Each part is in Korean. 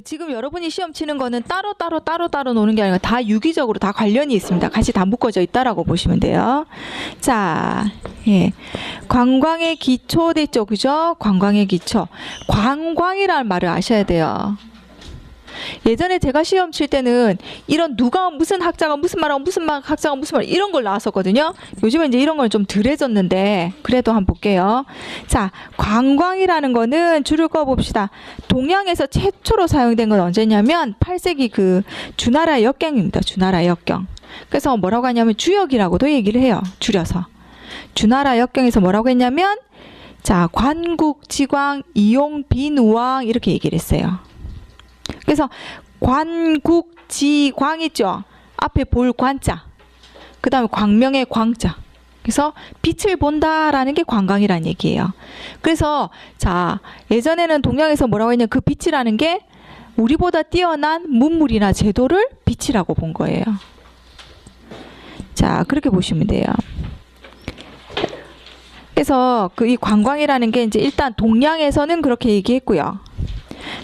지금 여러분이 시험 치는 거는 따로 노는 게 아니라 다 유기적으로 다 관련이 있습니다. 같이 다 묶어져 있다라고 보시면 돼요. 자, 예. 관광의 기초 됐죠? 그죠? 관광의 기초. 관광이라는 말을 아셔야 돼요. 예전에 제가 시험 칠 때는 이런 누가 무슨 학자가 무슨 말하고 무슨 학자가 무슨 말 이런 걸 나왔었거든요. 요즘은 이제 이런 건 좀 덜해졌는데 그래도 한번 볼게요. 자, 관광이라는 거는 줄을 꺼 봅시다. 동양에서 최초로 사용된 건 언제냐면 8세기 그 주나라 역경입니다. 주나라 역경. 그래서 뭐라고 하냐면 주역이라고도 얘기를 해요. 줄여서. 주나라 역경에서 뭐라고 했냐면 자, 관국, 지광, 이용, 빈우왕 이렇게 얘기를 했어요. 그래서 관국, 지광 있죠? 앞에 볼 관자. 그 다음에 광명의 광자. 그래서 빛을 본다라는 게 관광이라는 얘기예요. 그래서 자, 예전에는 동양에서 뭐라고 했냐면 그 빛이라는 게 우리보다 뛰어난 문물이나 제도를 빛이라고 본 거예요. 자, 그렇게 보시면 돼요. 그래서 이 관광이라는 게 이제 일단 동양에서는 그렇게 얘기했고요.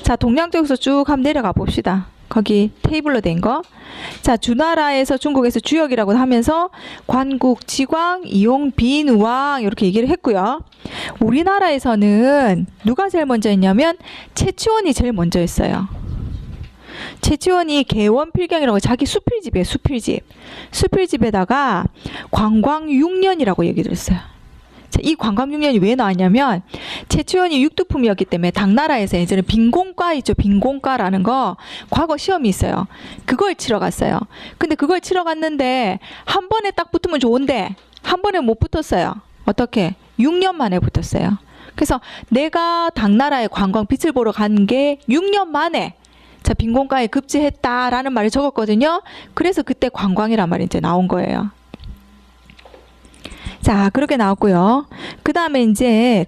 자, 동양 쪽에서 쭉 한번 내려가 봅시다. 거기 테이블로 된 거. 자, 주나라에서 중국에서 주역이라고 하면서 관국, 지광, 이용, 빈우왕 이렇게 얘기를 했고요. 우리나라에서는 누가 제일 먼저 했냐면 최치원이 제일 먼저 했어요. 최치원이 개원필경이라고 자기 수필집이에요. 수필집. 수필집에다가 관광 6년이라고 얘기를 했어요. 자, 이 관광 6년이 왜 나왔냐면 최치원이 육두품이었기 때문에 당나라에서 예전에 빈공과 있죠. 빈공과라는 거 과거 시험이 있어요. 그걸 치러 갔어요. 근데 그걸 치러 갔는데 한 번에 딱 붙으면 좋은데 한 번에 못 붙었어요. 어떻게? 6년 만에 붙었어요. 그래서 내가 당나라의 관광 빛을 보러 간 게 6년 만에 자, 빈공과에 급제했다라는 말을 적었거든요. 그래서 그때 관광이란 말이 이제 나온 거예요. 자, 그렇게 나왔고요. 그 다음에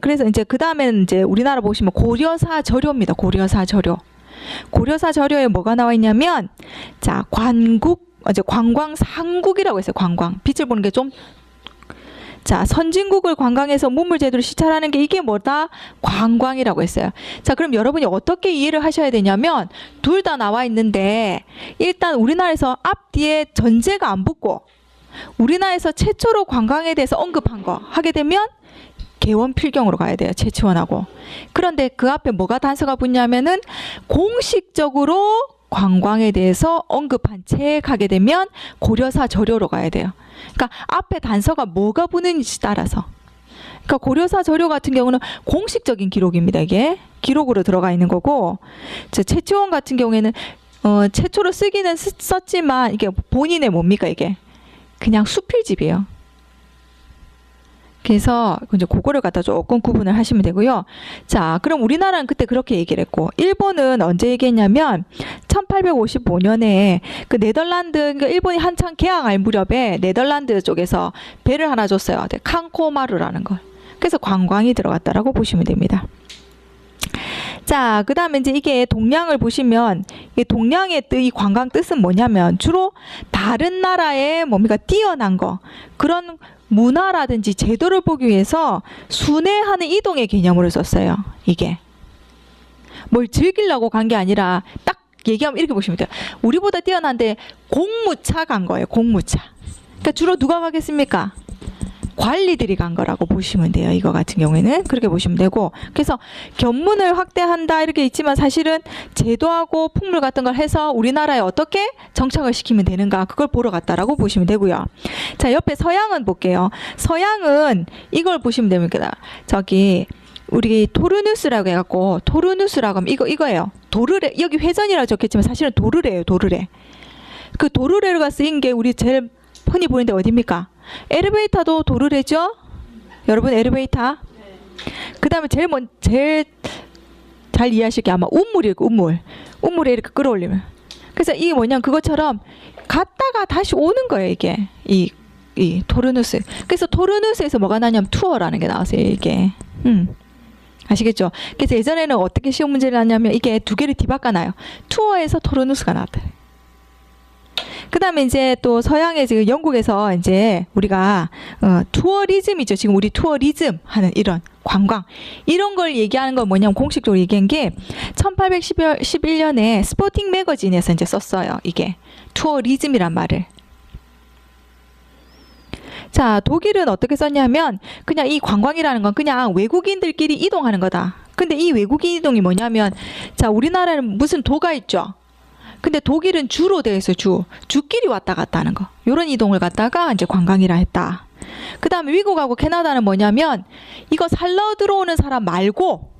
그래서 그 다음에는 우리나라 보시면 고려사 저료입니다. 고려사 저료. 고려사 저료에 뭐가 나와 있냐면, 자, 관광 상국이라고 했어요. 관광. 빛을 보는 게 좀, 자, 선진국을 관광해서 문물 제도를 시찰하는 게 이게 뭐다? 관광이라고 했어요. 자, 그럼 여러분이 어떻게 이해를 하셔야 되냐면, 둘 다 나와 있는데, 일단 우리나라에서 앞뒤에 전제가 안 붙고, 우리나라에서 최초로 관광에 대해서 언급한 거 하게 되면 개원필경으로 가야 돼요. 최치원하고. 그런데 그 앞에 뭐가 단서가 붙냐면은 공식적으로 관광에 대해서 언급한 책 하게 되면 고려사 저료로 가야 돼요. 그러니까 앞에 단서가 뭐가 붙는지 따라서. 그러니까 고려사 저료 같은 경우는 공식적인 기록입니다. 이게 기록으로 들어가 있는 거고, 최치원 같은 경우에는 최초로 쓰기는 썼지만 이게 본인의 뭡니까 이게? 그냥 수필집이에요. 그래서 이제 그거를 갖다 조금 구분을 하시면 되고요. 자, 그럼 우리나라는 그때 그렇게 얘기를 했고, 일본은 언제 얘기했냐면 1855년에 그 네덜란드, 그러니까 일본이 한창 개항할 무렵에 네덜란드 쪽에서 배를 하나 줬어요. 칸코마루라는 걸. 그래서 관광이 들어갔다라고 보시면 됩니다. 자, 그 다음에 이게 동양을 보시면, 이 동양의 이 관광 뜻은 뭐냐면, 주로 다른 나라의 뭡니까, 뛰어난 거, 그런 문화라든지 제도를 보기 위해서 순회하는 이동의 개념으로 썼어요. 이게. 뭘 즐기려고 간 게 아니라, 딱 얘기하면 이렇게 보시면 돼요. 우리보다 뛰어난데 공무차 간 거예요, 공무차. 그러니까 주로 누가 가겠습니까? 관리들이 간 거라고 보시면 돼요. 이거 같은 경우에는 그렇게 보시면 되고, 그래서 견문을 확대한다 이렇게 있지만 사실은 제도하고 풍물 같은 걸 해서 우리나라에 어떻게 정착을 시키면 되는가 그걸 보러 갔다라고 보시면 되고요. 자, 옆에 서양은 볼게요. 서양은 이걸 보시면 됩니다. 저기 우리 토르누스라고 해갖고, 토르누스라고 하면 이거예요. 도르래, 여기 회전이라고 적혔지만 사실은 도르래예요. 도르래. 그 도르래가 쓰인 게 우리 제일 흔히 보이는데 어디입니까? 엘리베이터도 도르래죠? 여러분 엘리베이터? 그 다음에 제일 잘 이해하실 게 아마 운물이에요. 운물에 이렇게 끌어올리면. 그래서 이게 뭐냐면 그것처럼 갔다가 다시 오는 거예요. 이게 이 토르누스. 그래서 토르누스에서 뭐가 나냐면 투어라는 게 나왔어요. 이게. 아시겠죠? 그래서 예전에는 어떻게 시험 문제를 나냐면 이게 두 개를 뒤바꿔 놔요. 투어에서 토르누스가 나왔다. 그 다음에 또 서양의 지금 영국에서 우리가 투어리즘이죠. 지금 우리 투어리즘 하는 이런 관광. 이런 걸 얘기하는 건 뭐냐면 공식적으로 얘기한 게 1811년에 스포팅 매거진에서 이제 썼어요. 이게 투어리즘이란 말을. 자, 독일은 어떻게 썼냐면 그냥 이 관광이라는 건 그냥 외국인들끼리 이동하는 거다. 근데 이 외국인 이동이 뭐냐면 자, 우리나라는 무슨 도가 있죠. 근데 독일은 주로 되어 있어요. 주끼리 왔다 갔다 하는 거. 요런 이동을 갖다가 이제 관광이라 했다. 그 다음에 미국하고 캐나다는 뭐냐면 이거 살러 들어오는 사람 말고,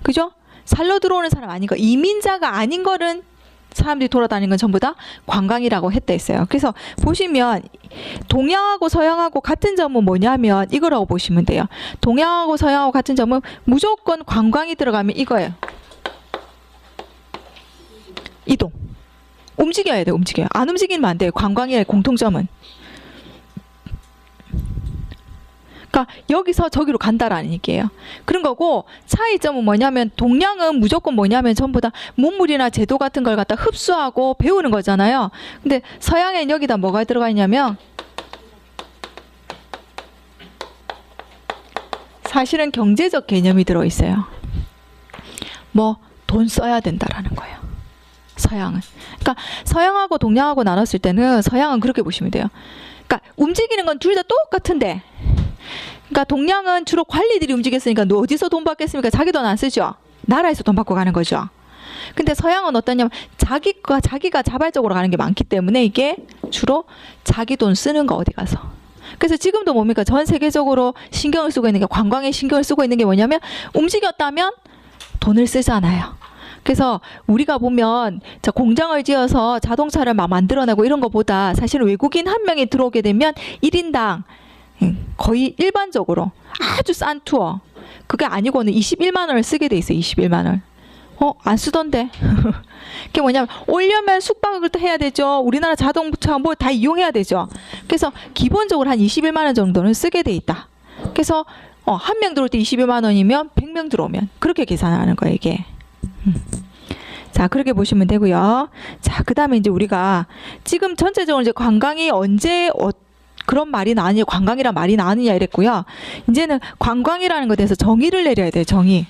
그죠? 살러 들어오는 사람 아닌 거, 이민자가 아닌 거는 사람들이 돌아다니는 건 전부 다 관광이라고 했다 했어요. 그래서 보시면 동양하고 서양하고 같은 점은 뭐냐면 이거라고 보시면 돼요. 동양하고 서양하고 같은 점은 무조건 관광이 들어가면 이거예요. 이동. 움직여야 돼요. 움직여요. 안 움직이면 안 돼요. 관광의 공통점은. 그러니까 여기서 저기로 간다라는 얘기예요. 그런 거고, 차이점은 뭐냐면 동양은 무조건 뭐냐면 전부 다 문물이나 제도 같은 걸 갖다 흡수하고 배우는 거잖아요. 근데 서양엔 여기다 뭐가 들어가 있냐면 사실은 경제적 개념이 들어있어요. 뭐 돈 써야 된다라는 거예요. 서양은. 그러니까 서양하고 동양하고 나눴을 때는 서양은 그렇게 보시면 돼요. 그러니까 움직이는 건 둘 다 똑같은데, 그러니까 동양은 주로 관리들이 움직였으니까 너 어디서 돈 받겠습니까? 자기 돈 안 쓰죠. 나라에서 돈 받고 가는 거죠. 근데 서양은 어떠냐면 자기가 자발적으로 가는 게 많기 때문에 이게 주로 자기 돈 쓰는 거 어디 가서. 그래서 지금도 뭡니까? 전 세계적으로 신경을 쓰고 있는 게, 관광에 신경을 쓰고 있는 게 뭐냐면 움직였다면 돈을 쓰잖아요. 그래서 우리가 보면 자, 공장을 지어서 자동차를 막 만들어내고 이런 것보다 사실은 외국인 한 명이 들어오게 되면 1인당 거의 일반적으로 아주 싼 투어, 그게 아니고는 21만 원을 쓰게 돼 있어요. 21만 원. 안 쓰던데. 그게 뭐냐면 오려면 숙박을 또 해야 되죠. 우리나라 자동차 뭐 다 이용해야 되죠. 그래서 기본적으로 한 21만 원 정도는 쓰게 돼 있다. 그래서 한 명 들어올 때 21만 원이면 100명 들어오면 그렇게 계산하는 거예요, 이게. 자, 그렇게 보시면 되고요. 자, 그 다음에 이제 우리가 지금 전체적으로 이제 관광이 언제 그런 말이 나느냐, 관광이란 말이 나느냐 이랬고요. 이제는 관광이라는 것에 대해서 정의를 내려야 돼요. 정의.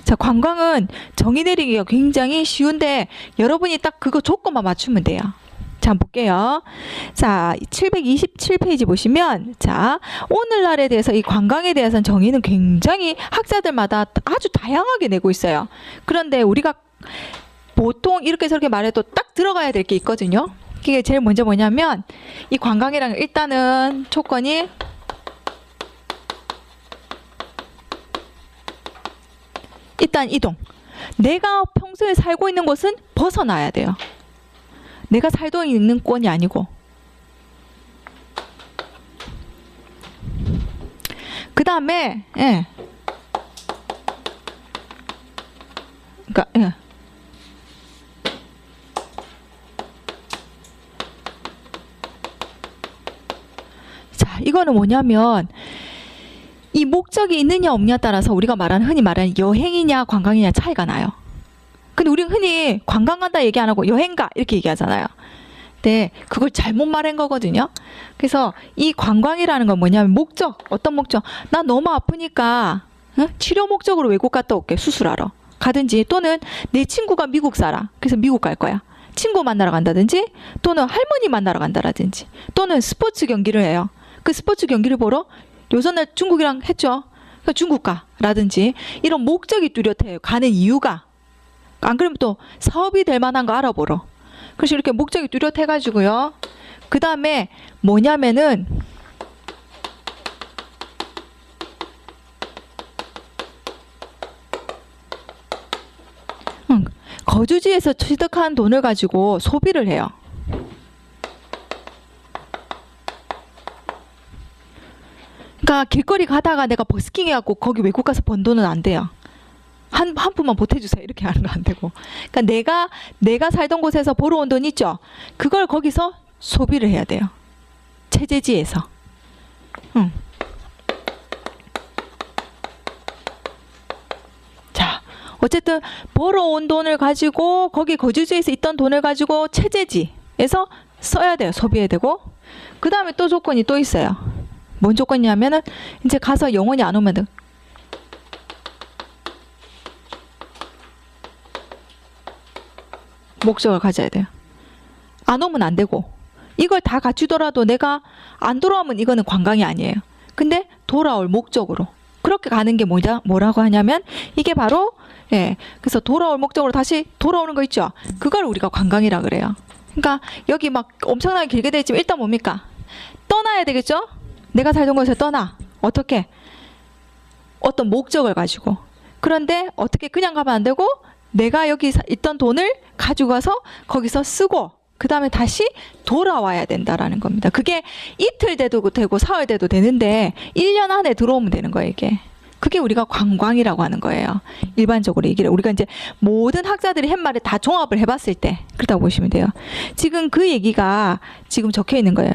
자, 관광은 정의 내리기가 굉장히 쉬운데 여러분이 딱 그거 조건만 맞추면 돼요. 자, 한번 볼게요. 자, 727페이지 보시면 자, 오늘날에 대해서 이 관광에 대해서는 정의는 굉장히 학자들마다 아주 다양하게 내고 있어요. 그런데 우리가 보통 이렇게 저렇게 말해도 딱 들어가야 될 게 있거든요. 이게 제일 먼저 뭐냐면 이 관광이랑 일단은 조건이 일단 이동. 내가 평소에 살고 있는 곳은 벗어나야 돼요. 내가 살고 있는 권이 아니고. 그 다음에 그러니까 자, 이거는 뭐냐면 이 목적이 있느냐 없느냐에 따라서 우리가 흔히 말하는 여행이냐 관광이냐 차이가 나요. 근데 우리는 흔히 관광 간다 얘기 안 하고 여행 가 이렇게 얘기하잖아요. 근데 그걸 잘못 말한 거거든요. 그래서 이 관광이라는 건 뭐냐면 목적, 어떤 목적? 나 너무 아프니까 치료 목적으로 외국 갔다 올게, 수술하러 가든지, 또는 내 친구가 미국 살아, 그래서 미국 갈 거야, 친구 만나러 간다든지, 또는 할머니 만나러 간다라든지, 또는 스포츠 경기를 해요. 그 스포츠 경기를 보러 요전에 중국이랑 했죠. 그러니까 중국 가라든지 이런 목적이 뚜렷해요. 가는 이유가. 안 그러면 또 사업이 될 만한 거 알아보러. 그래서 이렇게 목적이 뚜렷해가지고요. 그 다음에 뭐냐면은 거주지에서 취득한 돈을 가지고 소비를 해요. 그러니까 길거리 가다가 내가 버스킹 해갖고 거기 외국 가서 번 돈은 안 돼요. 한 푼만 보태주세요 이렇게 하는 거 안 되고. 그러니까 내가 살던 곳에서 보러 온 돈 있죠. 그걸 거기서 소비를 해야 돼요. 체제지에서. 자, 어쨌든 벌어온 돈을 가지고 거기 거주지에서 있던 돈을 가지고 체제지에서 써야 돼요. 소비해야 되고. 그 다음에 또 조건이 또 있어요. 뭔 조건이냐면은 이제 가서 영원히 안 오면 돼. 목적을 가져야 돼요. 안 오면 안 되고, 이걸 다 갖추더라도 내가 안 돌아오면 이거는 관광이 아니에요. 근데 돌아올 목적으로 그렇게 가는 게 뭐라고 하냐면 이게 바로 그래서 돌아올 목적으로 다시 돌아오는 거 있죠. 그걸 우리가 관광이라 그래요. 그러니까 여기 막 엄청나게 길게 돼 있지만 일단 뭡니까? 떠나야 되겠죠? 내가 살던 곳에서 떠나. 어떻게? 어떤 목적을 가지고. 그런데 어떻게 그냥 가면 안 되고 내가 여기 있던 돈을 가지고 가서 거기서 쓰고 그 다음에 다시 돌아와야 된다라는 겁니다. 그게 이틀 돼도 되고 사흘 돼도 되는데 1년 안에 들어오면 되는 거예요, 이게. 그게 우리가 관광이라고 하는 거예요. 일반적으로 얘기를. 우리가 이제 모든 학자들이 한 말을 다 종합을 해봤을 때 그렇다고 보시면 돼요. 지금 그 얘기가 지금 적혀 있는 거예요.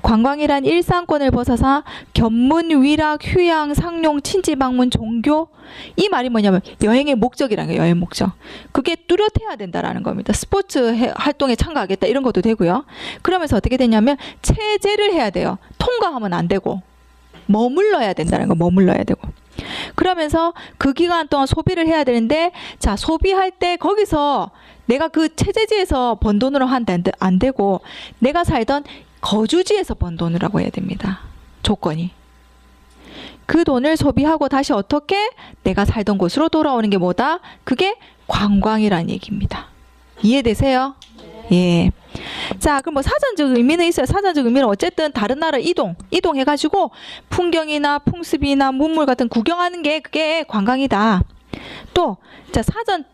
관광이란 일상권을 벗어서 견문, 위락, 휴양, 상용, 친지 방문, 종교. 이 말이 뭐냐면 여행의 목적이라는 거예요. 여행 목적. 그게 뚜렷해야 된다라는 겁니다. 스포츠 활동에 참가하겠다 이런 것도 되고요. 그러면서 어떻게 되냐면 체제를 해야 돼요. 통과하면 안 되고 머물러야 된다는 거. 머물러야 되고. 그러면서 그 기간 동안 소비를 해야 되는데 자 소비할 때 거기서 내가 그 체제지에서 번 돈으로 안 되고 내가 살던 거주지에서 번 돈이라고 해야 됩니다. 조건이. 그 돈을 소비하고 다시 어떻게 내가 살던 곳으로 돌아오는 게 뭐다? 그게 관광이라는 얘기입니다. 이해되세요? 예. 자, 그럼 뭐 사전적 의미는 있어요. 사전적 의미는 어쨌든 다른 나라 이동해가지고 풍경이나 풍습이나 문물 같은 구경하는 게 그게 관광이다. 또, 자,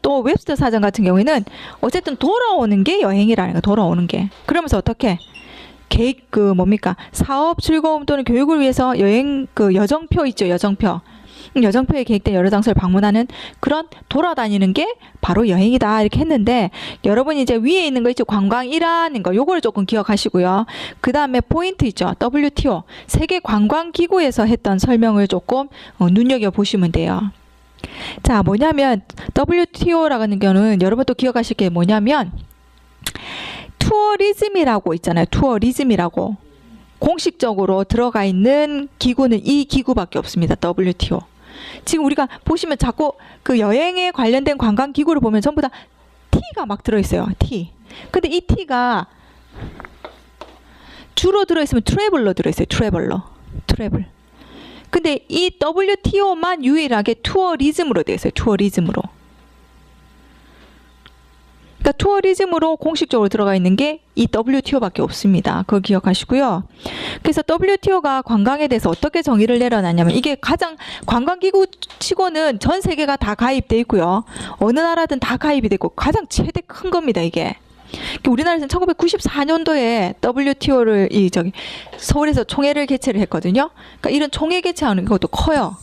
또 웹스터 사전 같은 경우에는 어쨌든 돌아오는 게 여행이라는 거, 돌아오는 게. 그러면서 어떻게? 계획, 뭡니까? 사업 즐거움 또는 교육을 위해서 여행, 여정표 있죠, 여정표. 여정표에 계획된 여러 장소를 방문하는 그런 돌아다니는 게 바로 여행이다 이렇게 했는데 여러분이 이제 위에 있는 거 있죠. 관광이라는 거 요거를 조금 기억하시고요. 그 다음에 포인트 있죠. WTO 세계관광기구에서 했던 설명을 조금 눈여겨보시면 돼요. 자 뭐냐면 WTO라고 하는 경우는 여러분 또 기억하실 게 뭐냐면 투어리즘이라고 있잖아요. 투어리즘이라고 공식적으로 들어가 있는 기구는 이 기구밖에 없습니다. WTO. 지금 우리가 보시면 자꾸 그 여행에 관련된 관광 기구를 보면 전부 다 T가 막 들어있어요. T. 근데 이 T가 주로 들어있으면 트래블러 들어있어요. 트래블. 근데 이 WTO만 유일하게 투어리즘으로 되어 있어요. 투어리즘으로. 그러니까 투어리즘으로 공식적으로 들어가 있는 게 이 WTO밖에 없습니다. 그거 기억하시고요. 그래서 WTO가 관광에 대해서 어떻게 정의를 내려놨냐면 이게 가장 관광기구 치고는 전 세계가 다 가입돼 있고요. 어느 나라든 다 가입이 되고 가장 최대 큰 겁니다. 이게. 우리나라에서는 1994년도에 WTO를 서울에서 총회를 개최를 했거든요. 그러니까 이런 총회 개최하는 것도 커요.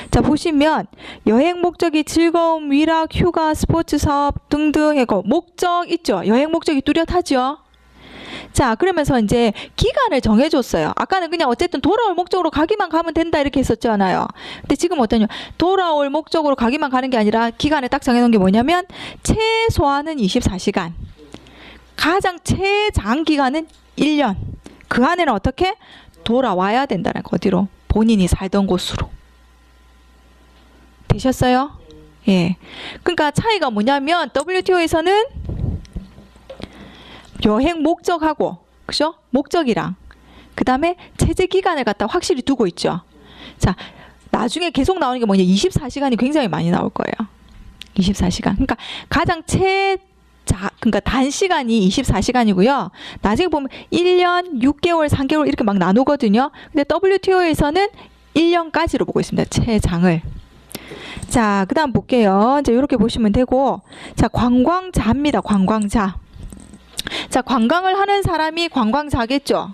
자 보시면 여행 목적이 즐거움, 위락, 휴가, 스포츠 사업 등등 해고 목적 있죠. 여행 목적이 뚜렷하죠. 자 그러면서 이제 기간을 정해줬어요. 아까는 그냥 어쨌든 돌아올 목적으로 가기만 가면 된다 이렇게 했었잖아요. 근데 지금 어떠냐 돌아올 목적으로 가기만 가는 게 아니라 기간을 딱 정해놓은 게 뭐냐면 최소한은 24시간 가장 최장기간은 1년 그 안에는 어떻게 돌아와야 된다는 거 어디로 본인이 살던 곳으로 되셨어요? 예. 그러니까 차이가 뭐냐면 WTO에서는 여행 목적하고 그죠? 목적이랑 그 다음에 체제 기간을 갖다 확실히 두고 있죠. 자, 나중에 계속 나오는 게 뭐냐? 24시간이 굉장히 많이 나올 거예요. 24시간. 그러니까 가장 그러니까 단시간이 24시간이고요. 나중에 보면 1년, 6개월, 3개월 이렇게 막 나누거든요. 근데 WTO에서는 1년까지로 보고 있습니다. 최장을. 자, 그 다음 볼게요. 이제 이렇게 보시면 되고, 자, 관광자입니다. 관광자. 자, 관광을 하는 사람이 관광자겠죠?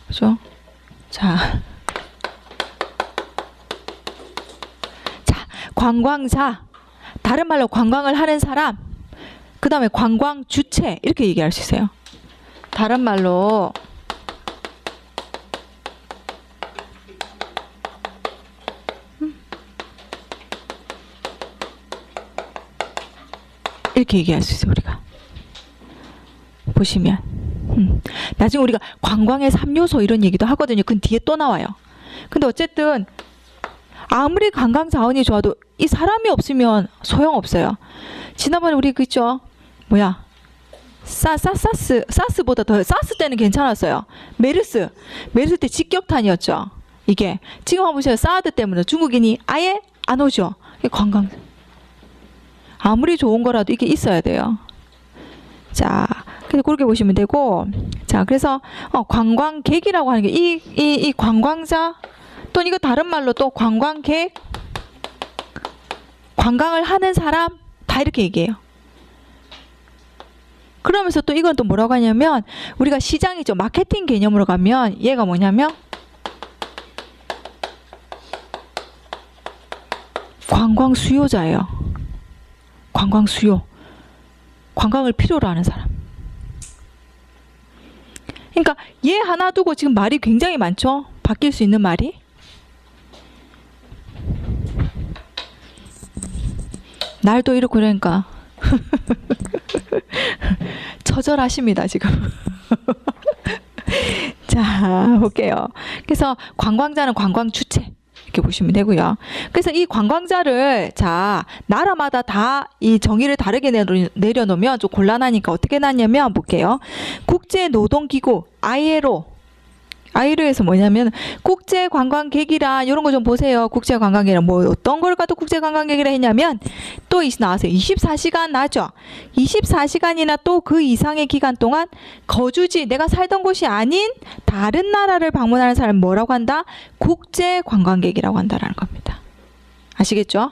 그죠? 자, 관광자. 다른 말로 관광을 하는 사람. 그 다음에 관광 주체. 이렇게 얘기할 수 있어요. 다른 말로 이렇게 얘기할 수 있어요. 우리가 보시면 나중에 우리가 관광의 3요소 이런 얘기도 하거든요. 그건 뒤에 또 나와요. 근데 어쨌든 아무리 관광 자원이 좋아도 이 사람이 없으면 소용없어요. 지난번에 우리 그죠? 뭐야? 사스보다 더, 사스 때는 괜찮았어요. 메르스 때 직격탄이었죠. 이게 지금 한번 보세요. 사드 때문에 중국인이 아예 안 오죠. 관광 아무리 좋은 거라도 이게 있어야 돼요. 자, 그래서 그렇게 보시면 되고, 자, 그래서 관광객이라고 하는 게 이 관광자 또는 이거 다른 말로 또 관광객, 관광을 하는 사람 다 이렇게 얘기해요. 그러면서 또 이건 또 뭐라고 하냐면 우리가 시장이죠. 마케팅 개념으로 가면 얘가 뭐냐면 관광 수요자예요. 관광 수요. 관광을 필요로 하는 사람. 그러니까 얘 하나 두고 지금 말이 굉장히 많죠. 바뀔 수 있는 말이. 날도 이렇고 그러니까 처절하십니다 지금. 자, 볼게요. 그래서 관광자는 관광 주체 이렇게 보시면 되고요. 그래서 이 관광자를 자 나라마다 다 이 정의를 다르게 내려놓으면 좀 곤란하니까 어떻게 놨냐면 볼게요. 국제노동기구 ILO에서 뭐냐면 국제관광객이라 이런 거 좀 보세요. 국제관광객이라 뭐 어떤 걸 가도 국제관광객이라 했냐면 또 나왔어요. 24시간 나죠. 24시간이나 또 그 이상의 기간 동안 거주지 내가 살던 곳이 아닌 다른 나라를 방문하는 사람 뭐라고 한다? 국제관광객이라고 한다라는 겁니다. 아시겠죠?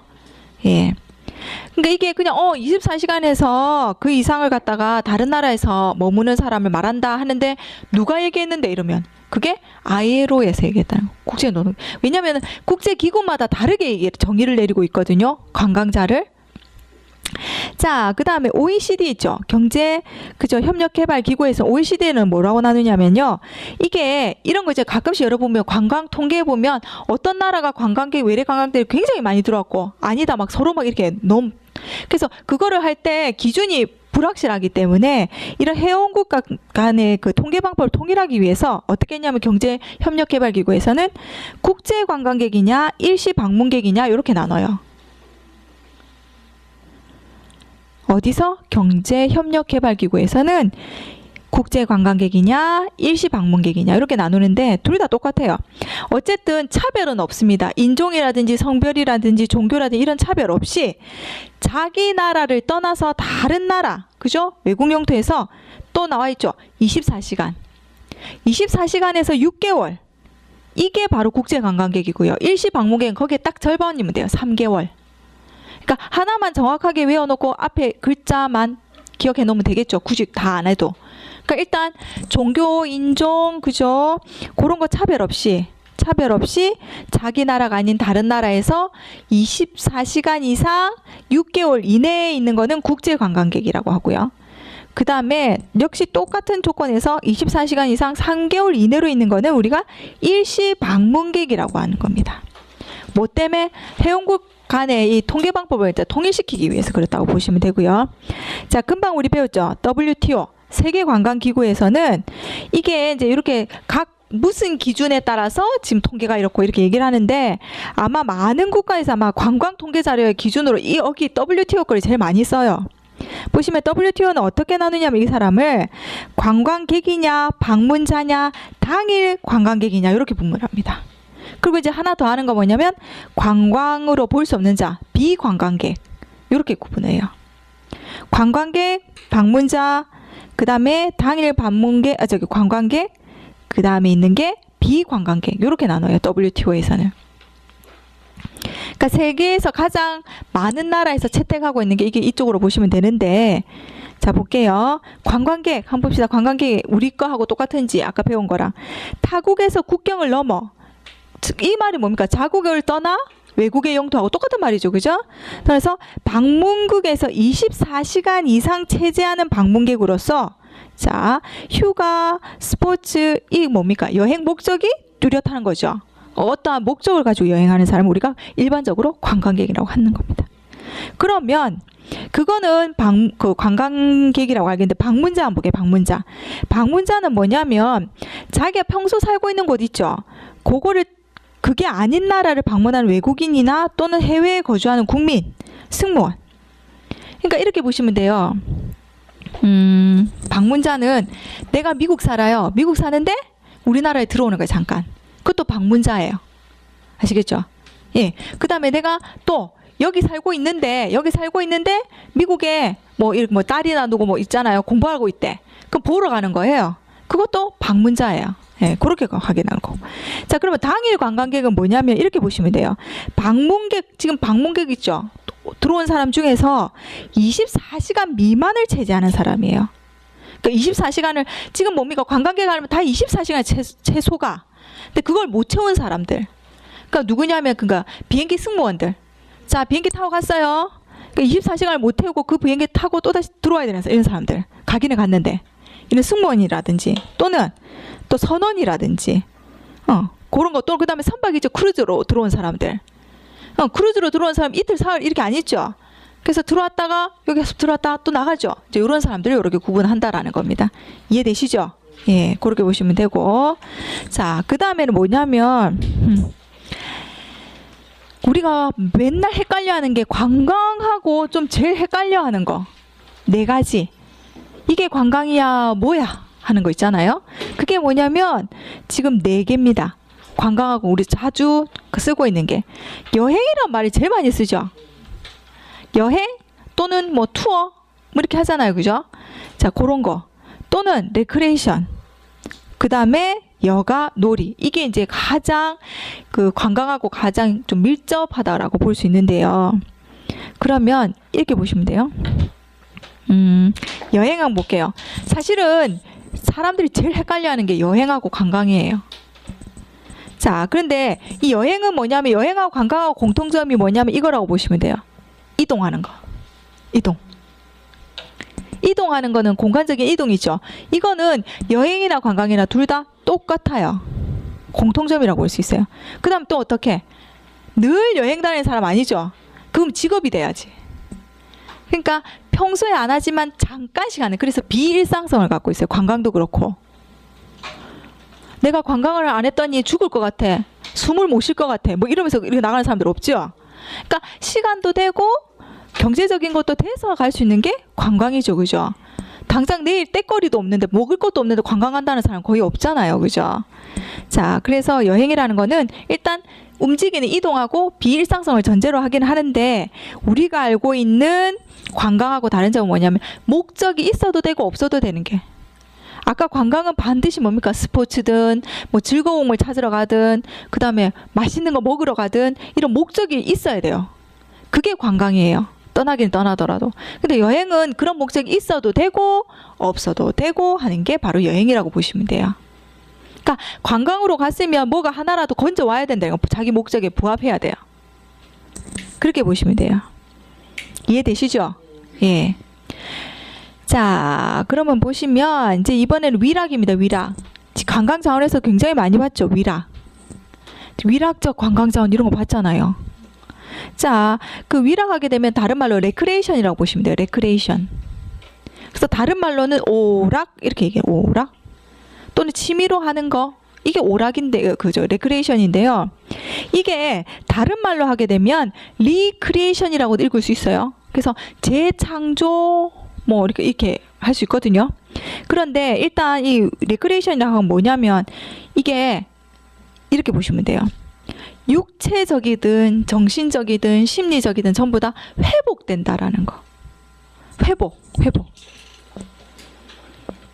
예. 그러니까 이게 그냥 24시간에서 그 이상을 갖다가 다른 나라에서 머무는 사람을 말한다 하는데 누가 얘기했는데 이러면 그게 ILO에서 얘기했다는 거. 국제노동. 왜냐하면 국제기구마다 다르게 정의를 내리고 있거든요. 관광자를. 자, 그 다음에 OECD 있죠. 협력개발기구에서 OECD는 뭐라고 나누냐면요. 이게 이런 거 이제 가끔씩 열어보면 관광 통계에 보면 어떤 나라가 관광객, 외래 관광객이 굉장히 많이 들어왔고 아니다 막 서로 막 이렇게 그래서 그거를 할 때 기준이 불확실하기 때문에 이런 회원국 간의 그 통계 방법을 통일하기 위해서 어떻게 했냐면 경제협력개발기구에서는 국제관광객이냐 일시 방문객이냐 이렇게 나눠요. 어디서? 경제협력개발기구에서는 국제관광객이냐 일시 방문객이냐 이렇게 나누는데 둘 다 똑같아요. 어쨌든 차별은 없습니다. 인종이라든지 성별이라든지 종교라든지 이런 차별 없이 자기 나라를 떠나서 다른 나라, 그죠? 외국 영토에서 또 나와 있죠. 24시간. 24시간에서 6개월. 이게 바로 국제관광객이고요. 일시 방문객은 거기에 딱 절반이면 돼요. 3개월. 그러니까 하나만 정확하게 외워놓고 앞에 글자만 기억해 놓으면 되겠죠. 굳이 다 안 해도. 그러니까 일단 종교, 인종, 그죠? 그런 거 차별 없이 자기 나라가 아닌 다른 나라에서 24시간 이상 6개월 이내에 있는 거는 국제관광객이라고 하고요. 그 다음에 역시 똑같은 조건에서 24시간 이상 3개월 이내로 있는 거는 우리가 일시 방문객이라고 하는 겁니다. 뭐 때문에 회원국 간의 이 통계 방법을 일단 통일시키기 위해서 그렇다고 보시면 되고요. 자, 금방 우리 배웠죠. WTO 세계관광기구에서는 이게 이제 이렇게 각 무슨 기준에 따라서 지금 통계가 이렇게 얘기를 하는데 아마 많은 국가에서 아마 관광 통계 자료의 기준으로 여기 WTO 거를 제일 많이 써요. 보시면 WTO는 어떻게 나누냐면 이 사람을 관광객이냐 방문자냐 당일 관광객이냐 이렇게 분류합니다. 그리고 이제 하나 더 하는 거 뭐냐면 관광으로 볼 수 없는 자, 비관광객 이렇게 구분해요. 관광객, 방문자, 그 다음에 당일 관광객, 그 다음에 있는 게 비관광객 이렇게 나눠요. WTO에서는. 그러니까 세계에서 가장 많은 나라에서 채택하고 있는 게 이게 이쪽으로 보시면 되는데 자 볼게요. 관광객 한번 봅시다. 관광객 우리 거하고 똑같은지 아까 배운 거랑 타국에서 국경을 넘어 이 말이 뭡니까? 자국을 떠나 외국의 영토하고 똑같은 말이죠. 그죠? 그래서 방문국에서 24시간 이상 체제하는 방문객으로서 자, 휴가, 스포츠, 이 뭡니까? 여행 목적이 뚜렷한 거죠. 어떠한 목적을 가지고 여행하는 사람을 우리가 일반적으로 관광객이라고 하는 겁니다. 그러면 그거는 관광객이라고 알겠는데 방문자 한번 볼게요. 방문자는 뭐냐면 자기가 평소 살고 있는 곳 있죠. 그게 아닌 나라를 방문하는 외국인이나 또는 해외에 거주하는 국민, 승무원. 그러니까 이렇게 보시면 돼요. 방문자는 내가 미국 살아요. 미국 사는데 우리나라에 들어오는 거예요. 잠깐. 그것도 방문자예요. 아시겠죠? 예. 그 다음에 내가 또 여기 살고 있는데 미국에 뭐 딸이나 누구 뭐 있잖아요. 공부하고 있대. 그럼 보러 가는 거예요. 그것도 방문자예요. 예, 그렇게 확인하는 거고. 자, 그러면 당일 관광객은 뭐냐면 이렇게 보시면 돼요. 지금 방문객 있죠? 들어온 사람 중에서 24시간 미만을 채제하는 사람이에요. 그러니까 24시간을 지금 뭡니까? 관광객 하면 다 24시간 최소가. 근데 그걸 못 채운 사람들. 그러니까 누구냐면 비행기 승무원들. 자, 비행기 타고 갔어요. 그러니까 24시간을 못 태우고 그 비행기 타고 또다시 들어와야 되는 이런 사람들. 가기는 갔는데. 이런 승무원이라든지 또는 또 선원이라든지 그런 거 또 그다음에 선박이죠. 크루즈로 들어온 사람들. 크루즈로 들어온 사람 이틀 사흘 이렇게 안 있죠. 그래서 들어왔다가 여기서 들어왔다 또 나가죠. 이제 이런 사람들을 이렇게 구분한다라는 겁니다. 이해되시죠? 예, 그렇게 보시면 되고. 자, 그 다음에는 뭐냐면 우리가 맨날 헷갈려하는 게 관광하고 좀 제일 헷갈려하는 거 4가지. 이게 관광이야 뭐야 하는 거 있잖아요. 그게 뭐냐면 지금 4개입니다. 관광하고 우리 자주 쓰고 있는 게 여행이란 말이 제일 많이 쓰죠. 여행 또는 뭐 투어 뭐 이렇게 하잖아요. 그죠? 자, 그런 거 또는 레크레이션, 그 다음에 여가, 놀이. 이게 이제 가장 관광하고 가장 좀 밀접하다라고 볼 수 있는데요. 그러면 이렇게 보시면 돼요. 여행하고 볼게요. 사실은 사람들이 제일 헷갈려하는 게 여행하고 관광이에요. 자, 그런데 이 여행은 뭐냐면 여행하고 관광하고 공통점이 뭐냐면 이거라고 보시면 돼요. 이동하는 거. 이동하는 거는 공간적인 이동이죠. 이거는 여행이나 관광이나 둘 다 똑같아요. 공통점이라고 볼 수 있어요. 그 다음 또 어떻게? 늘 여행 다니는 사람 아니죠? 그럼 직업이 돼야지. 그러니까 평소에 안 하지만 잠깐 시간에, 그래서 비일상성을 갖고 있어요. 관광도 그렇고. 내가 관광을 안 했더니 죽을 것 같아. 숨을 못 쉴 것 같아. 뭐 이러면서 이렇게 나가는 사람들 없죠? 그러니까 시간도 되고 경제적인 것도 돼서 갈 수 있는 게 관광이죠. 그죠? 당장 내일 떼거리도 없는데 먹을 것도 없는데 관광한다는 사람 거의 없잖아요. 그죠? 자, 그래서 여행이라는 거는 일단 움직이는 이동하고 비일상성을 전제로 하긴 하는데 우리가 알고 있는 관광하고 다른 점은 뭐냐면 목적이 있어도 되고 없어도 되는 게, 아까 관광은 반드시 뭡니까? 스포츠든 뭐 즐거움을 찾으러 가든 그 다음에 맛있는 거 먹으러 가든 이런 목적이 있어야 돼요. 그게 관광이에요. 떠나긴 떠나더라도. 근데 여행은 그런 목적이 있어도 되고 없어도 되고 하는 게 바로 여행이라고 보시면 돼요. 그러니까 관광으로 갔으면 뭐가 하나라도 건져 와야 된다는 거, 자기 목적에 부합해야 돼요. 그렇게 보시면 돼요. 이해되시죠? 예. 자, 그러면 보시면 이제 이번에는 위락입니다. 위락. 관광 자원에서 굉장히 많이 봤죠. 위락적 관광 자원 이런 거 봤잖아요. 자, 그 위락하게 되면 다른 말로 레크레이션이라고 보시면 돼요. 레크레이션. 그래서 다른 말로는 오락 이렇게 얘기해요. 오락 또는 취미로 하는 거, 이게 오락인데 그죠? 레크레이션인데요. 이게 다른 말로 하게 되면 리크리에이션이라고도 읽을 수 있어요. 그래서 재창조 뭐 이렇게 할 수 있거든요. 그런데 일단 이 레크레이션이라고 하면 뭐냐면 이게 이렇게 보시면 돼요. 육체적이든 정신적이든 심리적이든 전부 다 회복된다라는 거. 회복.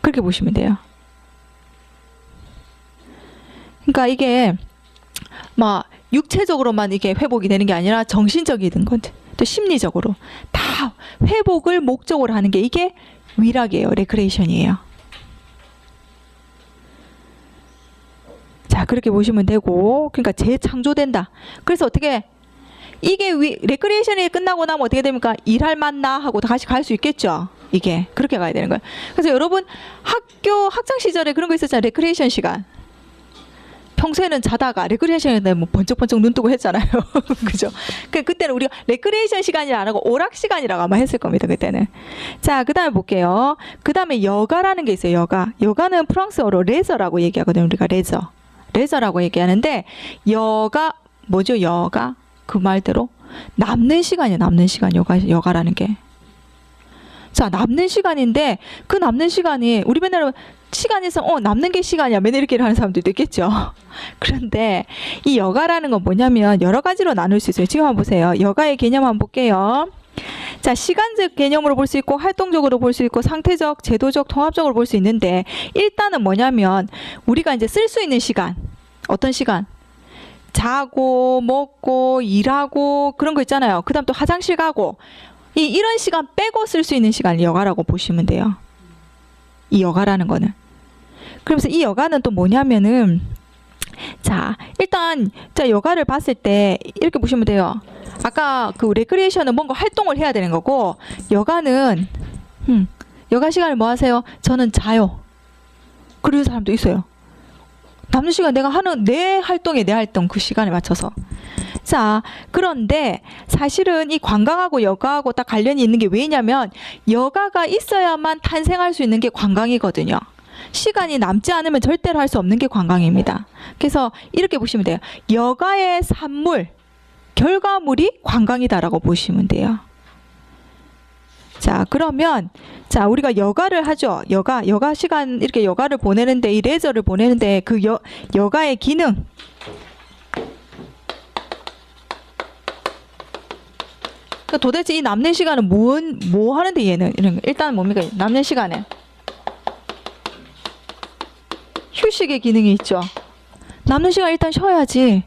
그렇게 보시면 돼요. 그러니까 이게 막 육체적으로만 이게 회복이 되는 게 아니라 정신적이든 건데 또 심리적으로 다 회복을 목적으로 하는 게 이게 위락이에요. 레크레이션이에요. 자, 그렇게 보시면 되고, 그러니까 재창조된다. 그래서 어떻게 이게 레크레이션이 끝나고 나면 어떻게 됩니까? 일할 만나 하고 다시 갈 수 있겠죠. 이게 그렇게 가야 되는 거예요. 그래서 여러분 학창 시절에 그런 거 있었잖아요. 레크레이션 시간. 평소에는 자다가 레크레이션에 뭐 번쩍번쩍 눈 뜨고 했잖아요. 그죠? 그때는 우리가 레크레이션 시간이 안 하고 오락 시간이라고 아마 했을 겁니다. 그때는. 자, 그 다음에 볼게요. 그 다음에 여가라는 게 있어요. 여가는 프랑스어로 레저라고 얘기하거든요. 우리가 레저라고 얘기하는데, 여가 뭐죠? 여가 그 말대로 남는 시간이에요. 남는 시간. 여가라는 게 자, 남는 시간인데 그 남는 시간이 우리 맨날 시간에서 남는 게 시간이야 맨날 이렇게 하는 사람들도 있겠죠. 그런데 이 여가라는 건 뭐냐면 여러 가지로 나눌 수 있어요. 지금 한번 보세요. 여가의 개념 한번 볼게요. 자, 시간적 개념으로 볼 수 있고 활동적으로 볼 수 있고 상태적, 제도적, 통합적으로 볼 수 있는데 일단은 뭐냐면 우리가 이제 쓸 수 있는 시간, 어떤 시간? 자고 먹고 일하고 그런 거 있잖아요. 그 다음 또 화장실 가고 이런 시간 빼고 쓸 수 있는 시간을 여가라고 보시면 돼요. 이 여가라는 거는. 그러면서 이 여가는 또 뭐냐면은 자, 일단 자 여가를 봤을 때 이렇게 보시면 돼요. 아까 그 레크리에이션은 뭔가 활동을 해야 되는 거고 여가는 여가 시간을 뭐 하세요? 저는 자요. 그러는 사람도 있어요. 남는 시간 내가 하는 내 활동 그 시간에 맞춰서. 자, 그런데 사실은 이 관광하고 여가하고 딱 관련이 있는 게 왜냐면 여가가 있어야만 탄생할 수 있는 게 관광이거든요. 시간이 남지 않으면 절대로 할 수 없는 게 관광입니다. 그래서 이렇게 보시면 돼요. 여가의 산물, 결과물이 관광이다라고 보시면 돼요. 자, 그러면 자 우리가 여가를 하죠. 여가 시간 이렇게 여가를 보내는데 이 레저를 보내는데 그 여가의 기능 그러니까 도대체 이 남는 시간은 뭐 하는데 얘는 일단 뭡니까? 남는 시간에 휴식의 기능이 있죠. 남는 시간 일단 쉬어야지.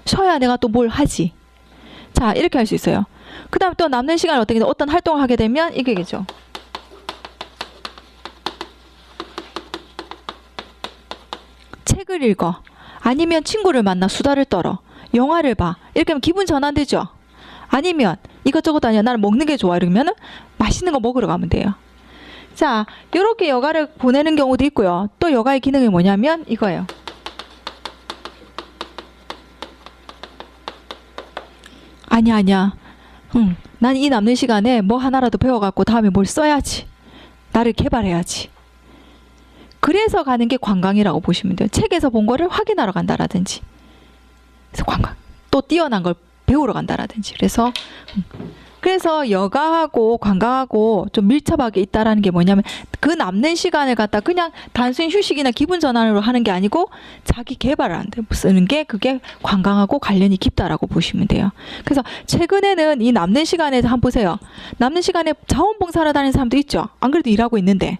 쉬어야 내가 또 뭘 하지. 자, 이렇게 할 수 있어요. 그 다음에 또 남는 시간을 어떤 활동을 하게 되면 이게겠죠. 책을 읽어. 아니면 친구를 만나 수다를 떨어. 영화를 봐. 이렇게 하면 기분 전환되죠. 아니면 이것저것 아니야. 나는 먹는 게 좋아. 이러면은 맛있는 거 먹으러 가면 돼요. 자, 이렇게 여가를 보내는 경우도 있고요. 또 여가의 기능이 뭐냐면 이거예요. 아니야. 난 이 남는 시간에 뭐 하나라도 배워갖고 다음에 뭘 써야지. 나를 개발해야지. 그래서 가는 게 관광이라고 보시면 돼요. 책에서 본 거를 확인하러 간다라든지. 그래서 관광. 또 뛰어난 걸 배우러 간다라든지. 그래서 여가하고 관광하고 좀 밀접하게 있다라는 게 뭐냐면 그 남는 시간을 갖다 그냥 단순히 휴식이나 기분 전환으로 하는 게 아니고 자기 개발을 하는데 쓰는 게 그게 관광하고 관련이 깊다라고 보시면 돼요. 그래서 최근에는 이 남는 시간에서 한번 보세요. 남는 시간에 자원봉사를 다니는 사람도 있죠. 안 그래도 일하고 있는데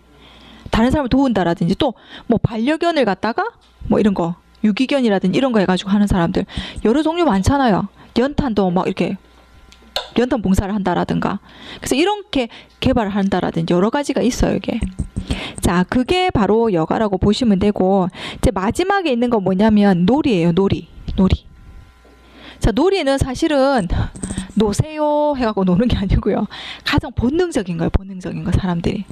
다른 사람을 도운다라든지 또 뭐 반려견을 갖다가 뭐 이런 거 유기견이라든지 이런 거 해가지고 하는 사람들 여러 종류 많잖아요. 연탄도 막 이렇게 연탄 봉사를 한다라든가. 그래서 이렇게 개발을 한다라든지 여러 가지가 있어요, 이게. 자, 그게 바로 여가라고 보시면 되고, 이제 마지막에 있는 건 뭐냐면 놀이예요, 놀이. 자, 놀이는 사실은 노세요 해갖고 노는 게 아니고요. 가장 본능적인 거예요, 본능적인 거, 사람들이.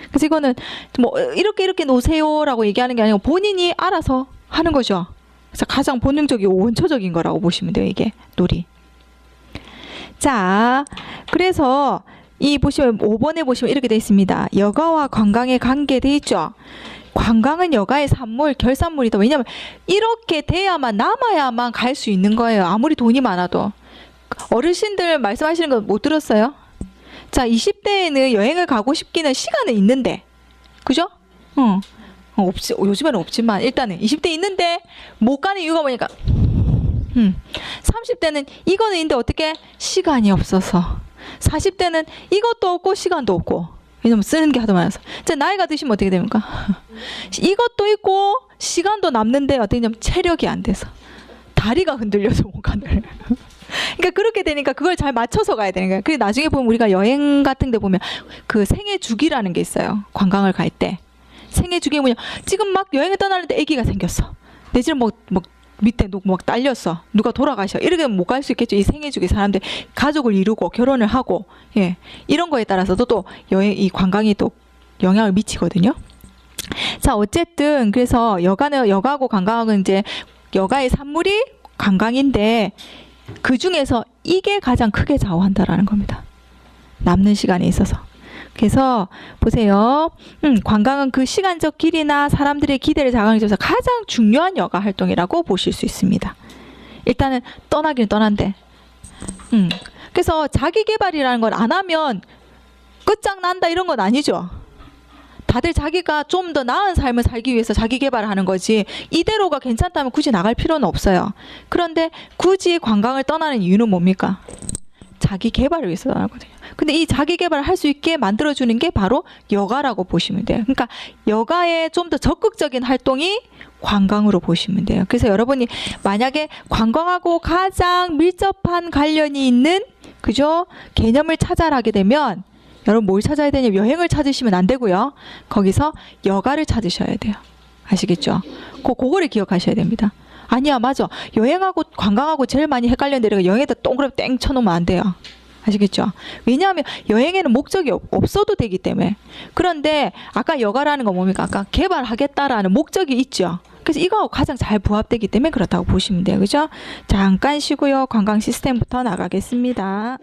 그래서 이거는 뭐 이렇게 노세요라고 얘기하는 게 아니고 본인이 알아서 하는 거죠. 그래서 가장 본능적이고 원초적인 거라고 보시면 돼요, 이게 놀이. 자, 그래서 이 보시면 5번에 보시면 이렇게 되어 있습니다. 여가와 관광의 관계 되어 있죠. 관광은 여가의 산물, 결산물이다. 왜냐하면 이렇게 돼야만 남아야만 갈 수 있는 거예요. 아무리 돈이 많아도. 어르신들 말씀하시는 거 못 들었어요? 자, 20대에는 여행을 가고 싶기는 시간은 있는데, 그죠? 요즘에는 없지만 일단은 20대 있는데 못 가는 이유가 뭐니까 30대는 이거는 있는데 어떻게 시간이 없어서 40대는 이것도 없고 시간도 없고 왜냐면 쓰는 게 하도 많아서 이제 나이가 드시면 어떻게 됩니까? 이것도 있고 시간도 남는데 어떻게 되냐면 체력이 안 돼서 다리가 흔들려서 못 가는 그러니까 그렇게 되니까 그걸 잘 맞춰서 가야 되는 거예요. 그래서 나중에 보면 우리가 여행 같은 데 보면 그 생애 주기라는 게 있어요. 관광을 갈 때 생애 주기가 뭐냐 지금 막 여행을 떠나는데 아기가 생겼어. 내지는 뭐 밑에 막 딸렸어. 누가 돌아가셔. 이렇게 못 갈 수 있겠죠. 이 생애 주기 사람들 가족을 이루고 결혼을 하고 예 이런 거에 따라서도 또 이 관광이 또 영향을 미치거든요. 자 어쨌든 그래서 여가하고 관광하고 이제 여가의 산물이 관광인데 그 중에서 이게 가장 크게 좌우한다라는 겁니다. 남는 시간에 있어서. 그래서 보세요. 관광은 그 시간적 길이나 사람들의 기대를 자극해줘서 가장 중요한 여가 활동이라고 보실 수 있습니다. 일단은 떠나긴 떠난데. 그래서 자기 개발이라는 걸 안 하면 끝장나. 난다 이런 건 아니죠. 다들 자기가 좀 더 나은 삶을 살기 위해서 자기 개발을 하는 거지 이대로가 괜찮다면 굳이 나갈 필요는 없어요. 그런데 굳이 관광을 떠나는 이유는 뭡니까? 자기 개발을 위해서 떠나거든요. 근데 이 자기 개발을 할 수 있게 만들어주는 게 바로 여가라고 보시면 돼요. 그러니까 여가의 좀 더 적극적인 활동이 관광으로 보시면 돼요. 그래서 여러분이 만약에 관광하고 가장 밀접한 관련이 있는 그죠? 개념을 찾아라게 되면 여러분 뭘 찾아야 되냐면 여행을 찾으시면 안 되고요. 거기서 여가를 찾으셔야 돼요. 아시겠죠? 그거를 기억하셔야 됩니다. 아니야 맞아. 여행하고 관광하고 제일 많이 헷갈리는 데가 여행에다 동그랗게 땡 쳐놓으면 안 돼요. 아시겠죠? 왜냐하면 여행에는 목적이 없어도 되기 때문에. 그런데 아까 여가라는 건 뭡니까? 아까 개발하겠다라는 목적이 있죠. 그래서 이거하고 가장 잘 부합되기 때문에 그렇다고 보시면 돼요. 그죠? 잠깐 쉬고요. 관광 시스템부터 나가겠습니다.